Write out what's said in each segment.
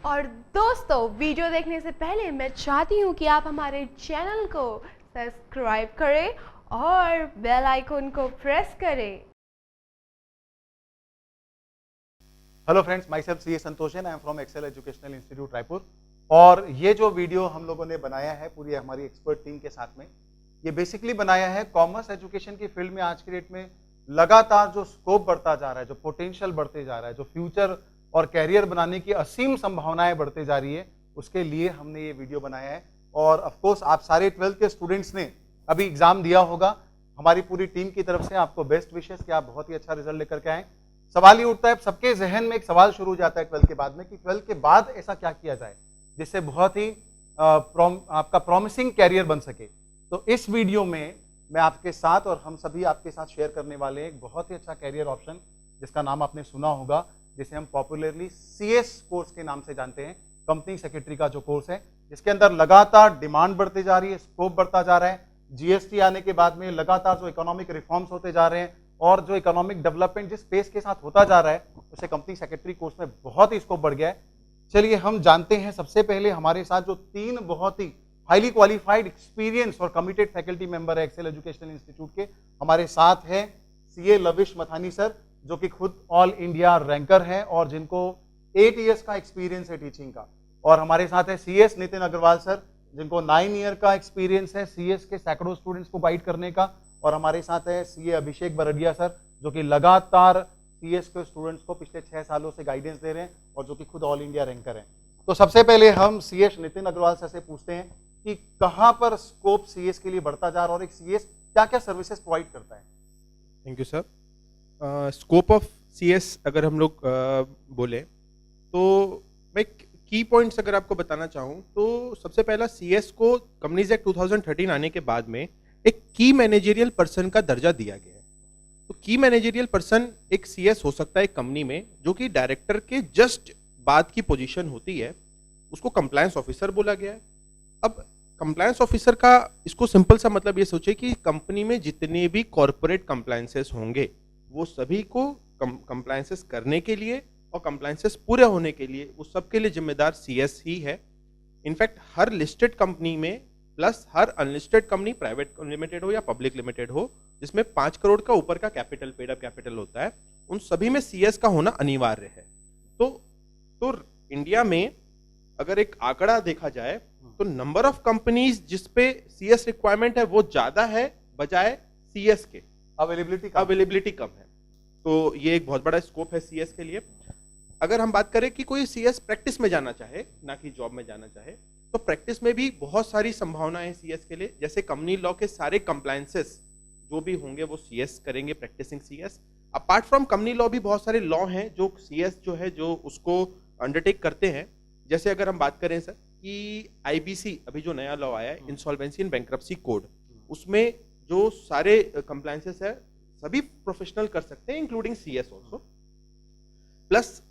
और दोस्तों, वीडियो देखने से पहले मैं चाहती हूँ कि आप हमारे चैनल को सब्सक्राइब करें और बेल आइकन को प्रेस करें। Hello friends, my self C A Santhoshan, I am from Excel educational Institute Raipur. और ये जो वीडियो हम लोगों ने बनाया है पूरी हमारी एक्सपर्ट टीम के साथ में, ये बेसिकली बनाया है कॉमर्स एजुकेशन की फील्ड में आज की डेट में लगातार जो स्कोप बढ़ता जा रहा है, जो पोटेंशियल बढ़ते जा रहा है, जो फ्यूचर और कैरियर बनाने की असीम संभावनाएं बढ़ते जा रही है, उसके लिए हमने ये वीडियो बनाया है। और ऑफकोर्स आप सारे 12th के स्टूडेंट्स ने अभी एग्जाम दिया होगा। हमारी पूरी टीम की तरफ से आपको बेस्ट विशेस कि आप बहुत ही अच्छा रिजल्ट लेकर के आए। सवाल ये उठता है, सबके जहन में एक सवाल शुरू हो जाता है 12th के बाद में कि 12th के बाद ऐसा क्या किया जाए जिससे बहुत ही आपका प्रॉमिसिंग कैरियर बन सके। तो इस वीडियो में मैं आपके साथ और हम सभी आपके साथ शेयर करने वाले हैं एक बहुत ही अच्छा कैरियर ऑप्शन जिसका नाम आपने सुना होगा, जिसे हम पॉपुलरली CS कोर्स के नाम से जानते हैं। कंपनी सेक्रेटरी का जो कोर्स है, जिसके अंदर लगातार डिमांड बढ़ती जा रही है, स्कोप बढ़ता जा रहा है। GST आने के बाद में लगातार जो इकोनॉमिक रिफॉर्म्स होते जा रहे हैं और जो इकोनॉमिक डेवलपमेंट जिस पेस के साथ होता जा रहा है, उसे कंपनी सेक्रेटरी कोर्स में बहुत ही स्कोप बढ़ गया है। चलिए हम जानते हैं। सबसे पहले हमारे साथ जो 3 बहुत ही हाईली क्वालिफाइड, एक्सपीरियंस और कमिटेड फैकल्टी मेंबर है एक्सेल एजुकेशनल इंस्टीट्यूट के, हमारे साथ है CA लविश मथानी सर, जो कि खुद ऑल इंडिया रैंकर हैं और जिनको 8 ईयर्स का एक्सपीरियंस है टीचिंग का। और हमारे साथ है CS नितिन अग्रवाल सर, जिनको 9 ईयर का एक्सपीरियंस है CS के सैकड़ों स्टूडेंट्स को गाइड करने का। और हमारे साथ है CA अभिषेक बरडिया सर, जो कि लगातार CS के स्टूडेंट्स को पिछले 6 सालों से गाइडेंस दे रहे हैं और जो कि खुद ऑल इंडिया रैंकर हैं। तो सबसे पहले हम CS नितिन अग्रवाल सर से पूछते हैं कि कहां पर स्कोप CS के लिए बढ़ता जा रहा है और एक CS क्या क्या सर्विसेज प्रोवाइड करता है। Thank you sir. Scope of CS अगर हम लोग बोले तो मैं की पॉइंट्स अगर आपको बताना चाहूँ तो सबसे पहला CS को कंपनीज एक्ट 2013 आने के बाद में एक की मैनेजरियल पर्सन का दर्जा दिया गया है। तो की मैनेजरियल पर्सन एक CS हो सकता है एक कंपनी में, जो कि डायरेक्टर के जस्ट बाद की पोजीशन होती है, उसको कंप्लायंस ऑफिसर बोला गया है। अब कंप्लायंस ऑफिसर का इसको सिंपल सा मतलब ये सोचे कि कंपनी में जितने भी कॉर्पोरेट कंप्लायंसेस होंगे वो सभी को कंप्लायंसेस करने के लिए और कंप्लायंसेस पूरे होने के लिए उस सब के लिए जिम्मेदार CS ही है। इनफैक्ट हर लिस्टेड कंपनी में प्लस हर अनलिस्टेड कंपनी, प्राइवेट लिमिटेड हो या पब्लिक लिमिटेड हो, जिसमें 5 करोड़ का ऊपर का कैपिटल, पेड अप कैपिटल होता है, उन सभी में CS का होना अनिवार्य है। तो इंडिया में अगर एक आंकड़ा देखा जाए तो नंबर ऑफ कंपनीज जिसपे CS रिक्वायरमेंट है वो ज्यादा है बजाय CS के अवेलेबिलिटी कम है। तो ये एक बहुत बड़ा स्कोप है CS के लिए। अगर हम बात करें कि कोई CS प्रैक्टिस में जाना चाहे, ना कि जॉब में जाना चाहे, तो प्रैक्टिस में भी बहुत सारी संभावनाएं हैं CS के लिए। जैसे कंपनी लॉ के सारे कंप्लायंसेस जो भी होंगे वो CS करेंगे, practicing CS। Apart from company law भी बहुत सारे लॉ हैं जो CS जो है जो उसको अंडरटेक करते हैं। जैसे अगर हम बात करें सर कि IBC अभी जो नया लॉ आया है, इंसॉल्वेंसी एंड बैंक्रप्सी कोड, उसमें जो सारे कंप्लायंसेस है सभी प्रोफेशनल कर सकते हैं, including CS also. Plus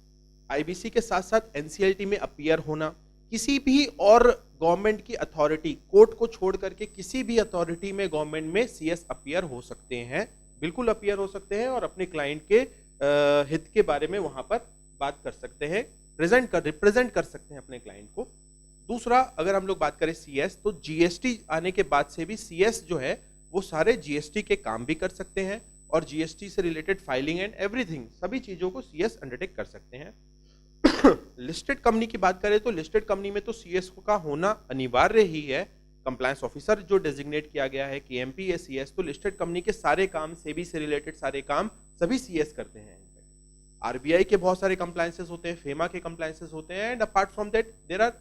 IBC के साथ साथ NCLT में अपीयर होना, किसी भी और गवर्नमेंट की अथॉरिटी, कोर्ट को छोड़ करके किसी भी अथॉरिटी में गवर्नमेंट में CS अपीयर हो सकते हैं, बिल्कुल अपीयर हो सकते हैं और अपने क्लाइंट के हित के बारे में वहां पर बात कर सकते हैं, रिप्रेजेंट कर सकते हैं अपने क्लाइंट को। दूसरा, अगर हम लोग बात करें CS, तो GST आने के बाद से भी CS जो है वो सारे GST के काम भी कर सकते हैं और GST से रिलेटेड फाइलिंग एंड एवरीथिंग, सभी चीजों को CS अंडरटेक कर सकते हैं। लिस्टेड कंपनी की बात करें तो लिस्टेड कंपनी में तो CS का होना अनिवार्य ही है। कंप्लायंस ऑफिसर जो डेजिग्नेट किया गया है KMP या CS, तो लिस्टेड कंपनी के सारे काम, सेबी से रिलेटेड सारे काम सभी CS करते हैं। RBI के बहुत सारे कंप्लायंसेस होते हैं, FEMA के कंप्लायंसेस होते हैं, and apart from that there are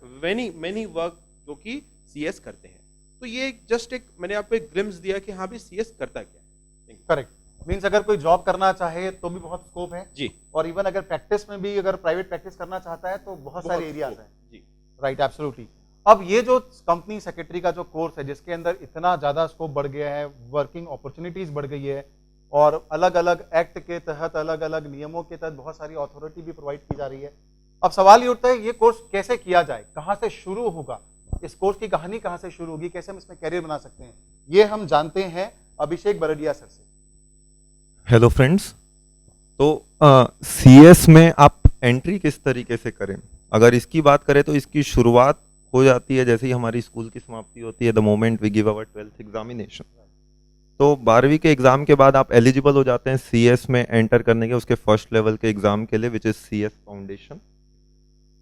many work जो कि CS करते हैं। तो ये जस्ट एक मैंने आपको एक ग्लिम्स दिया कि हाँ भी CS करता क्या है। करेक्ट। मीन्स अगर कोई जॉब करना चाहे तो भी बहुत स्कोप है जी, और इवन अगर प्रैक्टिस में भी, अगर प्राइवेट प्रैक्टिस करना चाहता है तो बहुत सारे एरियाज हैं जी। Right, absolutely. अब ये जो कंपनी सेक्रेटरी का जो कोर्स है, जिसके अंदर इतना ज्यादा स्कोप बढ़ गया है, वर्किंग अपॉर्चुनिटीज बढ़ गई है और अलग अलग एक्ट के तहत, अलग अलग नियमों के तहत बहुत सारी अथॉरिटी भी प्रोवाइड की जा रही है। अब सवाल ये उठता है, ये कोर्स कैसे किया जाए, कहां से शुरू होगा, इस कोर्स की कहानी कहां से शुरू होगी, कैसे हम इसमें कैरियर बना सकते हैं, ये हम जानते हैं अभिषेक बरडिया सर से। हेलो फ्रेंड्स, तो CS में आप एंट्री किस तरीके से करें, अगर इसकी बात करें तो इसकी शुरुआत हो जाती है जैसे ही हमारी स्कूल की समाप्ति होती है, the moment we give our 12th examination. तो 12वीं के एग्ज़ाम के बाद आप एलिजिबल हो जाते हैं सीएस में एंटर करने के, उसके फर्स्ट लेवल के एग्ज़ाम के लिए, which is CS foundation.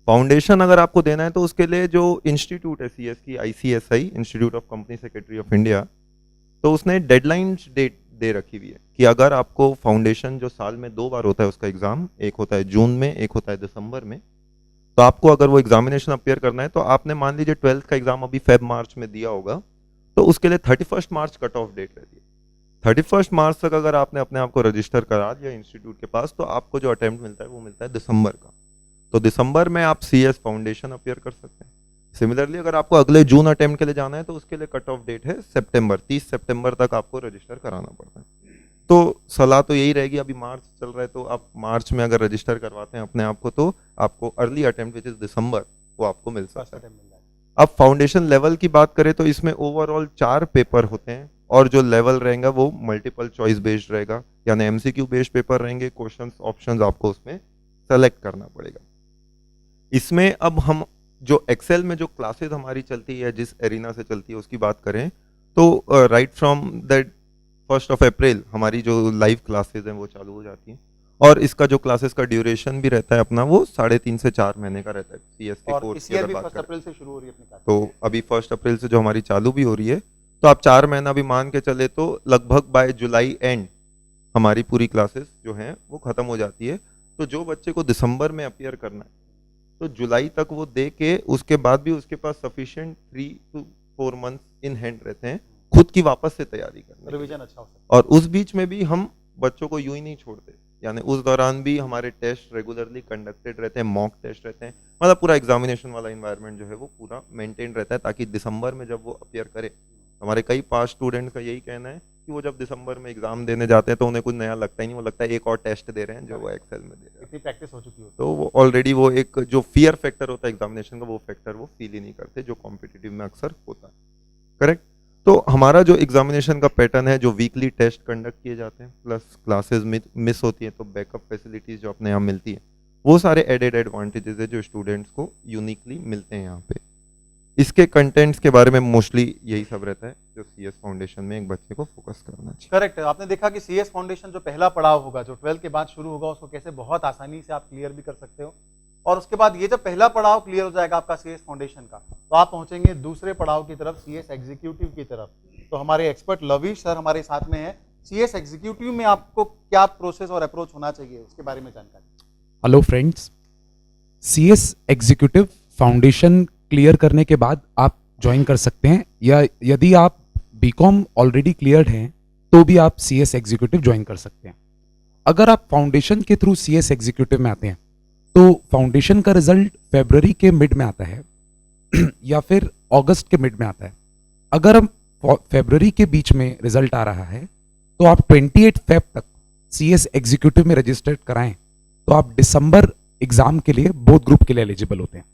Foundation अगर आपको देना है तो उसके लिए जो इंस्टीट्यूट है सीएस की, ICSI, institute of company secretary of India, तो उसने डेडलाइन डेट दे रखी हुई है कि अगर आपको फाउंडेशन जो साल में 2 बार होता है उसका एग्ज़ाम, एक होता है जून में, एक होता है दिसंबर में, तो आपको अगर वो एग्जामिनेशन अपियर करना है तो आपने मान लीजिए 12th का एग्ज़ाम अभी Feb-March में दिया होगा, तो उसके लिए 31 मार्च कट ऑफ डेट रहती है। 31 मार्च तक अगर आपने अपने आप को रजिस्टर करा दिया इंस्टीट्यूट के पास, तो आपको जो अटेम्प्ट मिलता है वो मिलता है दिसंबर का। तो दिसंबर में आप सीएस फाउंडेशन अपियर कर सकते हैं। सिमिलरली अगर आपको अगले जून अटेम्प्ट के लिए जाना है तो उसके लिए कट ऑफ डेट है सितंबर, 30 सितंबर तक आपको रजिस्टर कराना पड़ता है। तो सलाह तो यही रहेगी, अभी मार्च चल रहा है तो आप मार्च में अगर रजिस्टर करवाते हैं अपने आप को तो आपको अर्ली अटेम्प्ट विच इज़ दिसंबर वो आपको मिल सकता है। अब फाउंडेशन लेवल की बात करें तो इसमें ओवरऑल 4 पेपर होते हैं और जो लेवल रहेगा वो मल्टीपल चॉइस बेस्ड रहेगा, यानी MCQ बेस्ड पेपर रहेंगे, क्वेश्चंस ऑप्शंस आपको उसमें सेलेक्ट करना पड़ेगा। इसमें अब हम जो एक्सेल में जो क्लासेस हमारी चलती है, जिस एरिना से चलती है उसकी बात करें तो राइट फ्रॉम दैट 1 अप्रैल हमारी जो लाइव क्लासेस हैं वो चालू हो जाती हैं, और इसका जो क्लासेस का ड्यूरेशन भी रहता है अपना वो 3.5 से 4 महीने का रहता है। CS के कोर्स की अगर बात करें 1 अप्रैल से शुरू हो रही है अपनी क्लास, तो अभी 1 अप्रैल से जो हमारी चालू भी हो रही है, तो आप 4 महीना भी मान के चले तो लगभग बाय जुलाई एंड हमारी पूरी क्लासेस जो हैं वो ख़त्म हो जाती है। तो जो बच्चे को दिसंबर में अपियर करना है तो जुलाई तक वो दे के उसके बाद भी उसके पास sufficient 3 to 4 months in hand रहते हैं खुद की वापस से तैयारी करने, रिवीजन अच्छा हो सकता और उस बीच में भी हम बच्चों को यूं ही नहीं छोड़ते, यानी उस दौरान भी हमारे टेस्ट रेगुलरली कंडक्टेड रहते हैं, मॉक टेस्ट रहते हैं, मतलब पूरा एग्जामिनेशन वाला इन्वायरमेंट जो है वो पूरा मेंटेन रहता है, ताकि दिसंबर में जब वो अपियर करे, हमारे कई पास स्टूडेंट्स का यही कहना है कि वो जब दिसंबर में एग्जाम देने जाते हैं तो उन्हें कुछ नया लगता ही नहीं, वो लगता है एक और टेस्ट दे रहे हैं जो वो एक्सेल में दे रहे हैं, इतनी प्रैक्टिस हो चुकी हो तो वो ऑलरेडी वो एक जो फियर फैक्टर होता है एग्जामिनेशन का, वो फैक्टर वो फील ही नहीं करते जो कॉम्पिटिटिव में अक्सर होता है। करेक्ट। तो हमारा जो एग्जामिनेशन का पैटर्न है, जो वीकली टेस्ट कंडक्ट किए जाते हैं प्लस क्लासेस मिस होती हैं तो बैकअप फैसिलिटीज जो अपने यहाँ मिलती है, वो सारे एडेड एडवांटेजेस है जो स्टूडेंट्स को यूनिकली मिलते हैं यहाँ पे। इसके कंटेंट्स के बारे में मोस्टली यही सब रहता है जो CS फाउंडेशन में एक बच्चे को फोकस करना चाहिए। करेक्ट। आपने देखा कि CS फाउंडेशन जो पहला पड़ाव होगा, जो 12 के बाद शुरू होगा, उसको कैसे बहुत आसानी से आप क्लियर भी कर सकते हो, और उसके बाद ये जब पहला पड़ाव क्लियर हो जाएगा आपका CS फाउंडेशन का, तो आप पहुंचेंगे दूसरे पड़ाव की तरफ, CS एग्जीक्यूटिव की तरफ। तो हमारे एक्सपर्ट लवीश सर हमारे साथ में है। CS एग्जीक्यूटिव में आपको क्या प्रोसेस और अप्रोच होना चाहिए, उसके बारे में जानकारी। Hello friends, CS executive foundation clear करने के बाद आप ज्वाइन कर सकते हैं, या यदि आप BCom ऑलरेडी क्लियर्ड हैं तो भी आप CS एग्जीक्यूटिव ज्वाइन कर सकते हैं। अगर आप फाउंडेशन के थ्रू CS एग्जीक्यूटिव में आते हैं तो फाउंडेशन का रिजल्ट फरवरी के मिड में आता है या फिर अगस्त के मिड में आता है। अगर हम फरवरी के बीच में रिजल्ट आ रहा है तो आप 28 फेब तक CS एग्जीक्यूटिव में रजिस्टर्ड कराएं तो आप दिसंबर एग्जाम के लिए बोथ ग्रुप के लिए एलिजिबल होते हैं।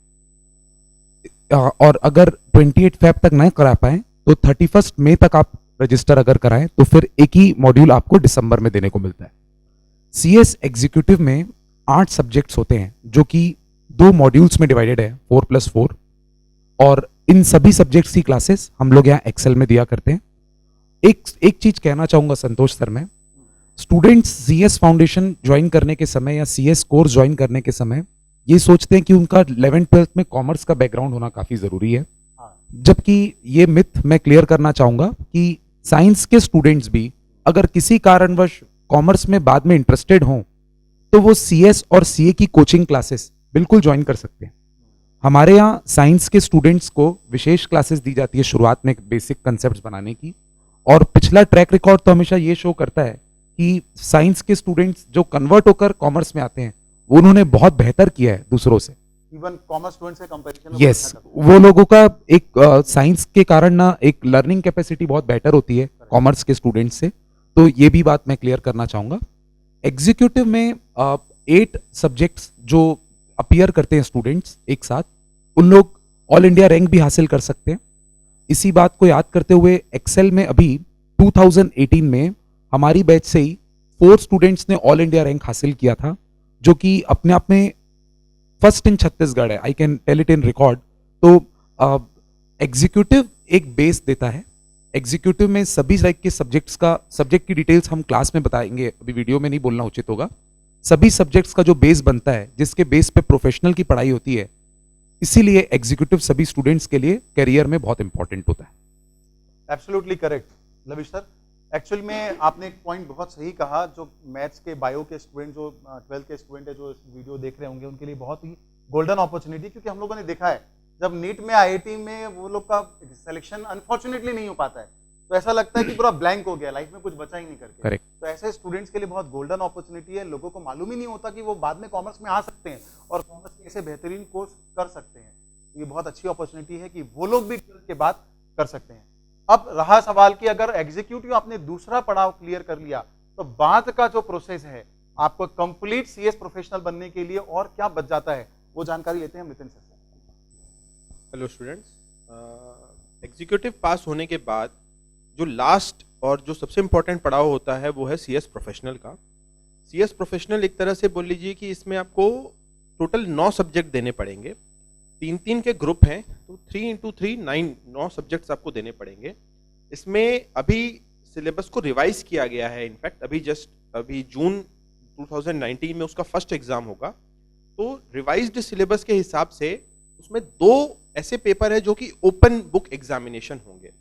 और अगर 28 फेब तक नहीं करा पाए तो 31 मई तक आप रजिस्टर अगर कराएं तो फिर एक ही मॉड्यूल आपको दिसंबर में देने को मिलता है। CS एग्जीक्यूटिव में 8 सब्जेक्ट्स होते हैं जो कि 2 मॉड्यूल्स में डिवाइडेड है, 4+4, और इन सभी सब्जेक्ट्स की क्लासेस हम लोग यहाँ एक्सेल में दिया करते हैं। एक चीज कहना चाहूंगा संतोष सर, मैं स्टूडेंट्स CS फाउंडेशन ज्वाइन करने के समय या CS कोर्स ज्वाइन करने के समय ये सोचते हैं कि उनका 11th-12th में कॉमर्स का बैकग्राउंड होना काफी जरूरी है, जबकि ये मिथ मैं क्लियर करना चाहूंगा कि साइंस के स्टूडेंट्स भी अगर किसी कारणवश कॉमर्स में बाद में इंटरेस्टेड हों तो वो CS और CA की कोचिंग क्लासेस बिल्कुल ज्वाइन कर सकते हैं। हमारे यहाँ साइंस के स्टूडेंट्स को विशेष क्लासेस दी जाती है शुरुआत में बेसिक कंसेप्ट्स बनाने की, और पिछला ट्रैक रिकॉर्ड तो हमेशा ये शो करता है कि साइंस के स्टूडेंट्स जो कन्वर्ट होकर कॉमर्स में आते हैं उन्होंने बहुत बेहतर किया है दूसरों से। इवन कॉमर्स स्टूडेंट से कंपैरिजन यस, वो लोगों का एक साइंस के कारण ना एक लर्निंग कैपेसिटी बहुत बेटर होती है कॉमर्स के स्टूडेंट्स से, तो ये भी बात मैं क्लियर करना चाहूंगा। एग्जीक्यूटिव में 8 सब्जेक्ट्स जो अपीयर करते हैं स्टूडेंट्स एक साथ, उन लोग ऑल इंडिया रैंक भी हासिल कर सकते हैं। इसी बात को याद करते हुए एक्सेल में अभी 2018 में हमारी बैच से ही 4 स्टूडेंट्स ने ऑल इंडिया रैंक हासिल किया था, जो कि अपने आप में फर्स्ट इन छत्तीसगढ़ है, I can tell it in record. तो एग्जीक्यूटिव एक बेस देता है। एग्जीक्यूटिव में सभी टाइप के सब्जेक्ट की डिटेल्स हम क्लास में बताएंगे, अभी वीडियो में नहीं बोलना उचित होगा। सभी सब्जेक्ट्स का जो बेस बनता है, जिसके बेस पे प्रोफेशनल की पढ़ाई होती है, इसीलिए एग्जीक्यूटिव सभी स्टूडेंट्स के लिए करियर में बहुत इंपॉर्टेंट होता है। Absolutely correct lavish sir. Actual में आपने एक पॉइंट बहुत सही कहा। जो मैथ्स के बायो के स्टूडेंट, जो 12th के स्टूडेंट है, जो इस वीडियो देख रहे होंगे, उनके लिए बहुत ही गोल्डन अपॉर्चुनिटी, क्योंकि हम लोगों ने देखा है जब नीट में आईआईटी में वो लोग का सिलेक्शन अनफॉर्चुनेटली नहीं हो पाता है, तो ऐसा लगता है कि पूरा ब्लैंक हो गया, लाइफ में कुछ बचा ही नहीं करके। करेक्ट। तो ऐसे स्टूडेंट्स के लिए बहुत गोल्डन अपॉर्चुनिटी है। लोगों को मालूम ही नहीं होता कि वो बाद में कॉमर्स में आ सकते हैं और कॉमर्स के ऐसे बेहतरीन कोर्स कर सकते हैं। ये बहुत अच्छी अपॉर्चुनिटी है कि वो लोग भी 12th के बाद कर सकते हैं। अब रहा सवाल कि अगर एग्जीक्यूटिव आपने दूसरा पड़ाव क्लियर कर लिया, तो बाद का जो प्रोसेस है आपको कंप्लीट सीएस प्रोफेशनल बनने के लिए और क्या बच जाता है, वो जानकारी लेते हैं हम नितिन सर से। हेलो स्टूडेंट्स, एग्जीक्यूटिव पास होने के बाद जो लास्ट और जो सबसे इम्पोर्टेंट पड़ाव होता है वो है सीएस प्रोफेशनल का। सीएस प्रोफेशनल एक तरह से बोल लीजिए कि इसमें आपको टोटल 9 सब्जेक्ट देने पड़ेंगे। 3-3 के ग्रुप हैं, तो 3 into 3 9 सब्जेक्ट्स आपको देने पड़ेंगे। इसमें अभी सिलेबस को रिवाइज किया गया है। इनफैक्ट अभी जून 2019 में उसका फर्स्ट एग्जाम होगा। तो रिवाइज्ड सिलेबस के हिसाब से उसमें 2 ऐसे पेपर है जो कि ओपन बुक एग्जामिनेशन होंगे।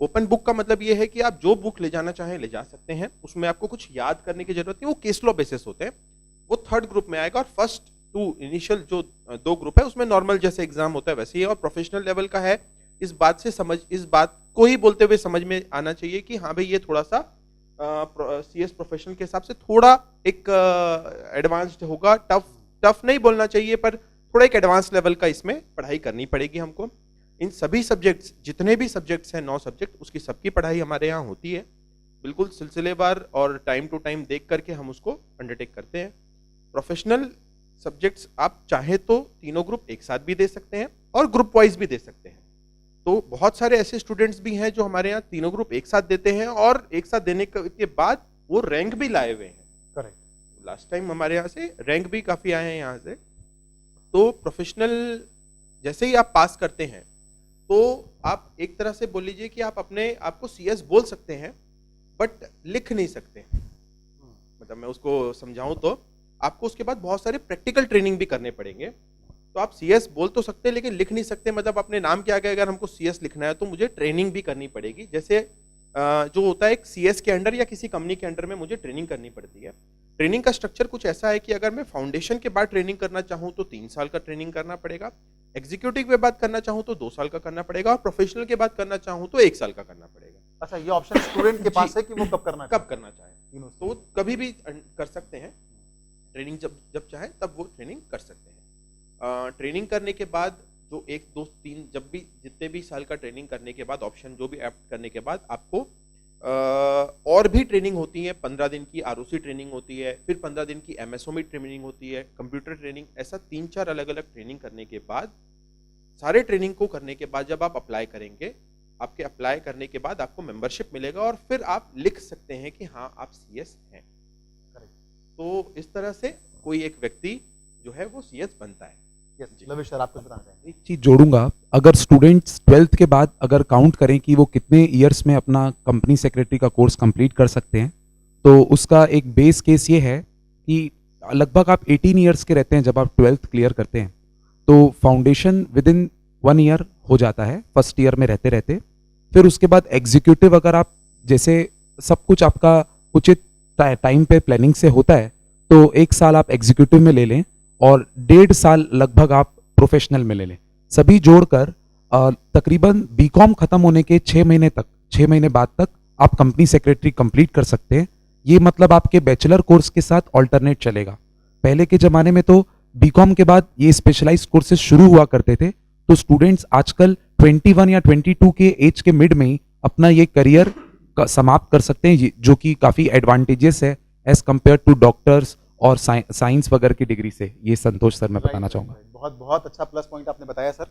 ओपन बुक का मतलब ये है कि आप जो बुक ले जाना चाहें ले जा सकते हैं, उसमें आपको कुछ याद करने की जरूरत नहीं, वो केस लॉ बेसिस होते हैं। वो 3rd ग्रुप में आएगा और फर्स्ट 2 इनिशियल जो 2 ग्रुप है उसमें नॉर्मल जैसे एग्जाम होता है वैसे ही है, और प्रोफेशनल लेवल का है। इस बात को ही बोलते हुए समझ में आना चाहिए कि हाँ भाई, ये थोड़ा सा सीएस प्रोफेशनल के हिसाब से थोड़ा एक एडवांस्ड होगा। टफ नहीं बोलना चाहिए, पर थोड़ा एक एडवांस लेवल का इसमें पढ़ाई करनी पड़ेगी हमको। इन सभी सब्जेक्ट्स, जितने भी सब्जेक्ट्स हैं 9 सब्जेक्ट, उसकी सबकी पढ़ाई हमारे यहाँ होती है। बिल्कुल सिलसिलेवार और टाइम टू टाइम देख करके हम उसको अंडरटेक करते हैं। प्रोफेशनल सब्जेक्ट्स आप चाहे तो तीनों ग्रुप एक साथ भी दे सकते हैं और ग्रुप वाइज भी दे सकते हैं। तो बहुत सारे ऐसे स्टूडेंट्स भी हैं जो हमारे यहाँ तीनों ग्रुप एक साथ देते हैं और एक साथ देने के बाद वो रैंक भी लाए हुए हैं। करेक्ट। लास्ट टाइम हमारे यहाँ से रैंक भी काफ़ी आए हैं यहाँ से। तो प्रोफेशनल जैसे ही आप पास करते हैं तो आप एक तरह से बोल लीजिए कि आप अपने आप को सीएस बोल सकते हैं, बट लिख नहीं सकते। मतलब मैं उसको समझाऊं तो आपको उसके बाद बहुत सारे प्रैक्टिकल ट्रेनिंग भी करने पड़ेंगे। तो आप सीएस बोल तो सकते हैं लेकिन लिख नहीं सकते। मतलब अपने नाम के आगे अगर हमको सीएस लिखना है तो मुझे ट्रेनिंग भी करनी पड़ेगी। जैसे जो होता है एक सीएस के अंडर या किसी कंपनी के अंडर में मुझे ट्रेनिंग करनी पड़ती है। ट्रेनिंग का स्ट्रक्चर कुछ ऐसा है कि अगर मैं फाउंडेशन के बाद ट्रेनिंग करना चाहूँ तो 3 साल का ट्रेनिंग करना पड़ेगा, एग्जीक्यूटिव के बाद करना चाहूँ तो 2 साल का करना पड़ेगा, और प्रोफेशनल के बाद करना चाहूँ तो 1 साल का करना पड़ेगा। अच्छा, ये ऑप्शन स्टूडेंट के पास है कि वो कब करना चाहे तो कभी भी कर सकते हैं। ट्रेनिंग जब चाहे तब वो ट्रेनिंग कर सकते हैं। ट्रेनिंग करने के बाद जो 1 2 3 जब भी जितने भी साल का ट्रेनिंग करने के बाद ऑप्शन जो भी ऐप्ट करने के बाद आपको और भी ट्रेनिंग होती है। 15 दिन की आरओसी ट्रेनिंग होती है, फिर 15 दिन की एमएसओमी ट्रेनिंग होती है, कंप्यूटर ट्रेनिंग, ऐसा 3-4 अलग अलग ट्रेनिंग करने के बाद, सारे ट्रेनिंग को करने के बाद जब आप अप्लाई करेंगे, आपके अप्लाई करने के बाद आपको मेंबरशिप मिलेगा और फिर आप लिख सकते हैं कि हाँ आप सीएस हैं। तो इस तरह से कोई एक व्यक्ति जो है वो सीएस बनता है। लविश सर, आप कुछ बताना चाहेंगे? एक चीज जोड़ूंगा, अगर स्टूडेंट्स 12th के बाद अगर काउंट करें कि वो कितने ईयर्स में अपना कंपनी सेक्रेटरी का कोर्स कंप्लीट कर सकते हैं, तो उसका एक बेस केस ये है कि लगभग आप 18 ईयर्स के रहते हैं जब आप 12th क्लियर करते हैं, तो फाउंडेशन विद इन 1 ईयर हो जाता है फर्स्ट ईयर में रहते रहते। फिर उसके बाद एग्जीक्यूटिव अगर आप जैसे सब कुछ आपका उचित टाइम पे प्लानिंग से होता है तो 1 साल आप एग्जीक्यूटिव में ले लें और 1.5 साल लगभग आप प्रोफेशनल में ले लें। सभी जोड़कर तकरीबन बीकॉम खत्म होने के 6 महीने बाद तक आप कंपनी सेक्रेटरी कंप्लीट कर सकते हैं। ये मतलब आपके बैचलर कोर्स के साथ ऑल्टरनेट चलेगा। पहले के ज़माने में तो बीकॉम के बाद ये स्पेशलाइज्ड कोर्सेज शुरू हुआ करते थे, तो स्टूडेंट्स आजकल 21 या 22 के एज के मिड में ही अपना ये करियर समाप्त कर सकते हैं, जो कि काफ़ी एडवांटेजेस है एज कम्पेयर टू डॉक्टर्स और साइंस वगैरह की डिग्री से। ये संतोष सर मैं बताना चाहूँगा। बहुत बहुत अच्छा प्लस पॉइंट आपने बताया सर,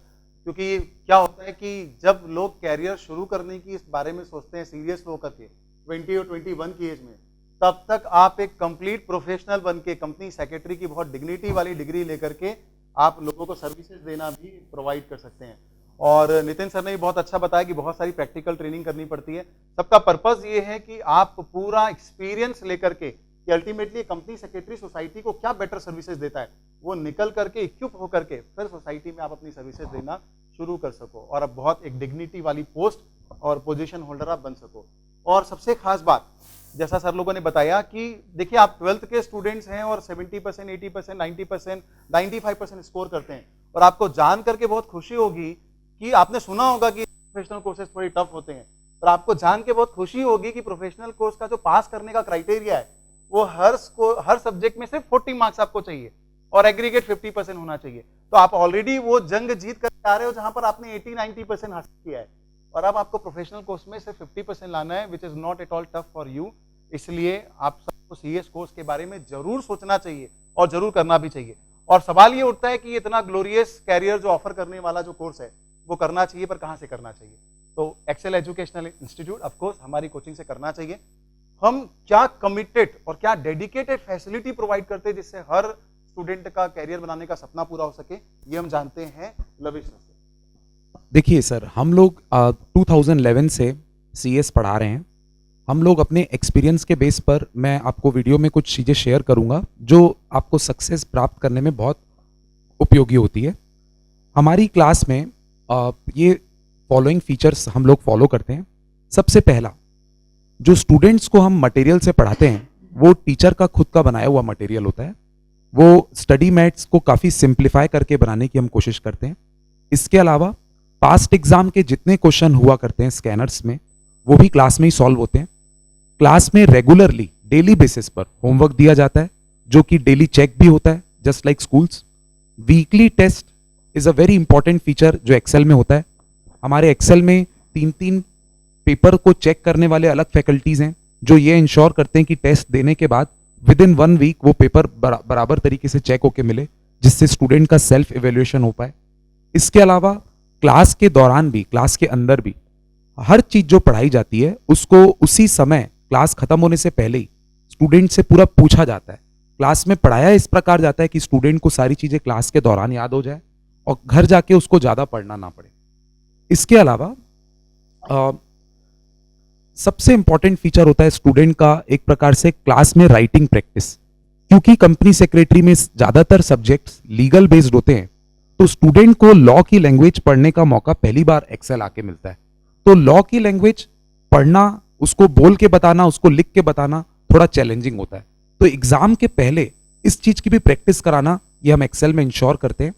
क्योंकि क्या होता है कि जब लोग कैरियर शुरू करने की इस बारे में सोचते हैं सीरियस होकर के 20 और 21 की एज में, तब तक आप एक कंप्लीट प्रोफेशनल बन के कंपनी सेक्रेटरी की बहुत डिग्निटी वाली डिग्री लेकर के आप लोगों को सर्विसेज देना भी प्रोवाइड कर सकते हैं। और नितिन सर ने भी बहुत अच्छा बताया कि बहुत सारी प्रैक्टिकल ट्रेनिंग करनी पड़ती है। सबका पर्पस ये है कि आप पूरा एक्सपीरियंस लेकर के कि अल्टीमेटली कंपनी सेक्रेटरी सोसाइटी को क्या बेटर सर्विसेज देता है, वो निकल करके इक्विप होकर के फिर सोसाइटी में आप अपनी सर्विसेज देना शुरू कर सको और अब बहुत एक डिग्निटी वाली पोस्ट और पोजीशन होल्डर आप बन सको। और सबसे खास बात, जैसा सर लोगों ने बताया कि देखिए आप 12th के स्टूडेंट्स हैं और 70%, 80%, 90%, 95% स्कोर करते हैं, और आपको जान करके बहुत खुशी होगी कि आपने सुना होगा कि प्रोफेशनल कोर्सेज थोड़ी टफ होते हैं, पर आपको जान के बहुत खुशी होगी कि प्रोफेशनल कोर्स का जो पास करने का क्राइटेरिया है वो हर सब्जेक्ट में सिर्फ 40 मार्क्स आपको चाहिए और एग्रीगेट 50% होना चाहिए। तो आप ऑलरेडी वो जंग जीत कर आ रहे हो जहां पर आपने 80-90% हासिल किया है, और अब आपको प्रोफेशनल कोर्स में सिर्फ 50% लाना है, which is not at all tough for you. इसलिए आप सबको सीएस कोर्स के बारे में जरूर सोचना चाहिए और जरूर करना भी चाहिए। और सवाल ये उठता है कि इतना ग्लोरियस कैरियर जो ऑफर करने वाला जो कोर्स है वो करना चाहिए, पर कहाँ से करना चाहिए? तो Excel educational institute of course हमारी कोचिंग से करना चाहिए। हम क्या कमिटेड और क्या डेडिकेटेड फैसिलिटी प्रोवाइड करते हैं जिससे हर स्टूडेंट का कैरियर बनाने का सपना पूरा हो सके, ये हम जानते हैं लविश से। देखिए सर, हम लोग 2011 से सीएस पढ़ा रहे हैं। हम लोग अपने एक्सपीरियंस के बेस पर मैं आपको वीडियो में कुछ चीज़ें शेयर करूंगा जो आपको सक्सेस प्राप्त करने में बहुत उपयोगी होती है। हमारी क्लास में ये फॉलोइंग फीचर्स हम लोग फॉलो करते हैं। सबसे पहला, जो स्टूडेंट्स को हम मटेरियल से पढ़ाते हैं वो टीचर का खुद का बनाया हुआ मटेरियल होता है। वो स्टडी मैट्स को काफ़ी सिंप्लीफाई करके बनाने की हम कोशिश करते हैं। इसके अलावा पास्ट एग्जाम के जितने क्वेश्चन हुआ करते हैं स्कैनर्स में, वो भी क्लास में ही सॉल्व होते हैं। क्लास में रेगुलरली डेली बेसिस पर होमवर्क दिया जाता है जो कि डेली चेक भी होता है, just like schools. Weekly test is a very important feature जो एक्सेल में होता है। हमारे एक्सेल में 3-3 पेपर को चेक करने वाले अलग फैकल्टीज हैं जो ये इंश्योर करते हैं कि टेस्ट देने के बाद विद इन 1 वीक वो पेपर बराबर तरीके से चेक होके मिले, जिससे स्टूडेंट का सेल्फ इवेल्युएशन हो पाए। इसके अलावा क्लास के दौरान भी, क्लास के अंदर भी हर चीज जो पढ़ाई जाती है उसको उसी समय क्लास खत्म होने से पहले ही स्टूडेंट से पूरा पूछा जाता है। क्लास में पढ़ाया इस प्रकार जाता है कि स्टूडेंट को सारी चीजें क्लास के दौरान याद हो जाए और घर जाके उसको ज्यादा पढ़ना ना पड़े। इसके अलावा सबसे इंपॉर्टेंट फीचर होता है स्टूडेंट का एक प्रकार से क्लास में राइटिंग प्रैक्टिस। क्योंकि कंपनी सेक्रेटरी में ज्यादातर सब्जेक्ट्स लीगल बेस्ड होते हैं, तो स्टूडेंट को लॉ की लैंग्वेज पढ़ने का मौका पहली बार एक्सेल आके मिलता है। तो लॉ की लैंग्वेज पढ़ना, उसको बोल के बताना, उसको लिख के बताना थोड़ा चैलेंजिंग होता है। तो एग्जाम के पहले इस चीज की भी प्रैक्टिस कराना ये हम एक्सेल में इंश्योर करते हैं।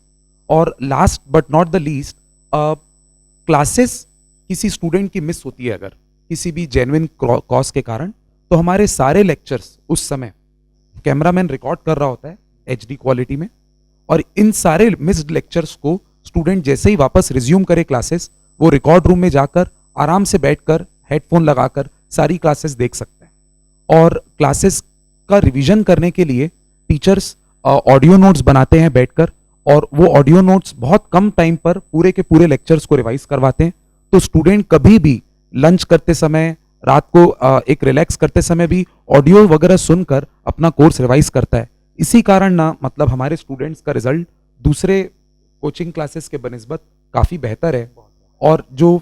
और last but not the least, classes किसी स्टूडेंट की मिस होती है अगर किसी भी जेन्युइन कॉज के कारण, तो हमारे सारे लेक्चर्स उस समय कैमरामैन रिकॉर्ड कर रहा होता है HD क्वालिटी में, और इन सारे मिस्ड लेक्चर्स को स्टूडेंट जैसे ही वापस रिज्यूम करे क्लासेस, वो रिकॉर्ड रूम में जाकर आराम से बैठकर हेडफोन लगाकर सारी क्लासेस देख सकते हैं। और क्लासेस का रिवीजन करने के लिए टीचर्स ऑडियो नोट्स बनाते हैं बैठकर, और वो ऑडियो नोट्स बहुत कम टाइम पर पूरे के पूरे लेक्चर्स को रिवाइज करवाते हैं। तो स्टूडेंट कभी भी लंच करते समय, रात को एक रिलैक्स करते समय भी ऑडियो वगैरह सुनकर अपना कोर्स रिवाइज करता है। इसी कारण ना मतलब हमारे स्टूडेंट्स का रिजल्ट दूसरे कोचिंग क्लासेस के बनिस्बत काफ़ी बेहतर है। और जो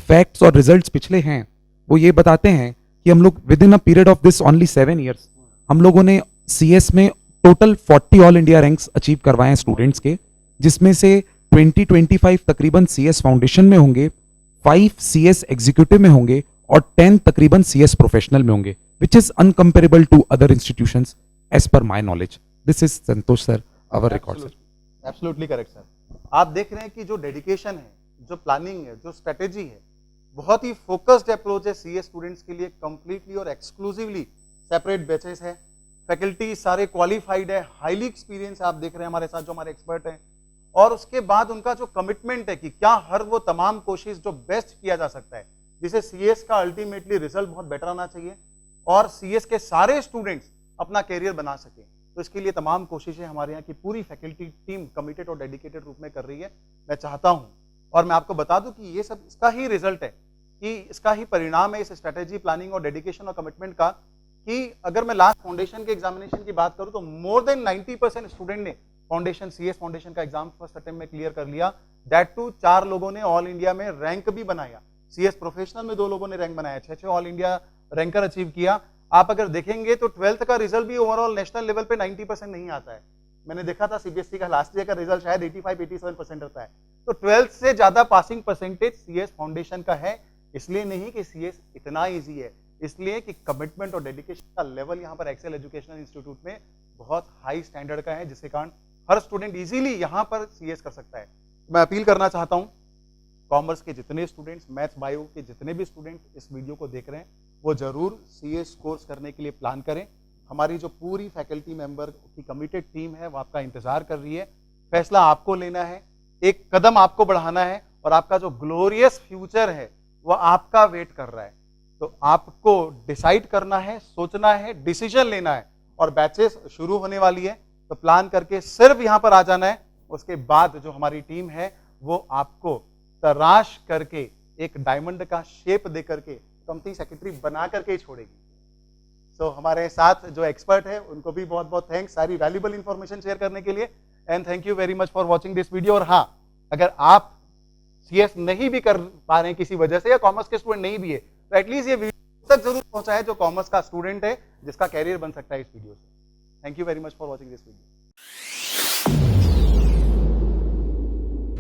फैक्ट्स और रिजल्ट्स पिछले हैं वो ये बताते हैं कि हम लोग with in a period of this only 7 years हम लोगों ने CS में total 40 all India ranks achieve करवाए हैं स्टूडेंट्स के, जिसमें से 20-25 तकरीबन CS फाउंडेशन में होंगे, 5 CS एग्जीक्यूटिव में होंगे और 10 तकरीबन CS प्रोफेशनल में होंगे, which is uncomparable to other institutions as per my knowledge. This is Santosh sir, our record sir. Absolutely correct sir. आप देख रहे हैं कि जो डेडिकेशन है, जो प्लानिंग है, जो स्ट्रेटेजी है, बहुत ही फोकस्ड अप्रोच है CS स्टूडेंट्स के लिए। कंप्लीटली और एक्सक्लूसिवली सेपरेट बैचेस है, फैकल्टी सारे क्वालिफाइड है, हाईली एक्सपीरियंस आप देख रहे हैं हमारे साथ जो हमारे एक्सपर्ट हैं। और उसके बाद उनका जो कमिटमेंट है कि क्या हर वो तमाम कोशिश जो बेस्ट किया जा सकता है, जिसे CS का अल्टीमेटली रिजल्ट बहुत बेटर आना चाहिए और CS के सारे स्टूडेंट्स अपना कैरियर बना सके। तो इसके लिए तमाम कोशिशें हमारे यहाँ की पूरी फैकल्टी टीम कमिटेड और डेडिकेटेड रूप में कर रही है। मैं चाहता हूँ और मैं आपको बता दूं कि ये सब इसका ही रिजल्ट है, कि इसका ही परिणाम है इस स्ट्रेटेजी, प्लानिंग और डेडिकेशन और कमिटमेंट का, कि अगर मैं लास्ट फाउंडेशन के एग्जामिनेशन की बात करूं तो मोर देन 90% स्टूडेंट ने फाउंडेशन सीएस फाउंडेशन का एग्जाम फर्स्ट अटेम्प्ट में क्लियर कर लिया, दैट टू 4 लोगों ने ऑल इंडिया में रैंक भी बनाया। सीएस प्रोफेशनल में 2 लोगों ने रैंक बनाया, 6 ऑल इंडिया रैंकर अचीव किया। आप अगर देखेंगे तो 12th का रिजल्ट भी ओवरऑल नेशनल लेवल पे 90% नहीं आता है। मैंने देखा था सीबीएसई का लास्ट ईयर का रिजल्ट शायद 85-87% रहता है। तो 12th से ज्यादा पासिंग परसेंटेज सीएस फाउंडेशन का है। इसलिए नहीं कि सीएस इतना इजी है, इसलिए कि कमिटमेंट और डेडिकेशन का लेवल यहाँ पर एक्सेल एजुकेशनल इंस्टीट्यूट में बहुत हाई स्टैंडर्ड का है, जिसके कारण हर स्टूडेंट इजीली यहाँ पर सीएस कर सकता है। मैं अपील करना चाहता हूँ कॉमर्स के जितने स्टूडेंट्स, मैथ्स बायो के जितने भी स्टूडेंट इस वीडियो को देख रहे हैं, वो जरूर सीएस कोर्स करने के लिए प्लान करें। हमारी जो पूरी फैकल्टी मेंबर की कमिटेड टीम है वो आपका इंतजार कर रही है। फैसला आपको लेना है, एक कदम आपको बढ़ाना है, और आपका जो ग्लोरियस फ्यूचर है वो आपका वेट कर रहा है। तो आपको डिसाइड करना है, सोचना है, डिसीजन लेना है, और बैचेस शुरू होने वाली है। तो प्लान करके सिर्फ यहाँ पर आ जाना है। उसके बाद जो हमारी टीम है वो आपको तराश करके एक डायमंड का शेप दे करके कंपनी सेक्रेटरी बना करके ही छोड़ेगी। सो हमारे साथ जो एक्सपर्ट है उनको भी बहुत बहुत थैंक्स सारी वैल्यूबल इंफॉर्मेशन शेयर करने के लिए, and thank you very much for watching this video. और हाँ, अगर आप सीएस नहीं भी कर पा रहे हैं किसी वजह से, या कॉमर्स के स्टूडेंट नहीं भी है, तो एटलीस्ट ये वीडियो तक जरूर पहुंचा है जो कॉमर्स का स्टूडेंट है जिसका कैरियर बन सकता है इस वीडियो से। Thank you very much for watching this video.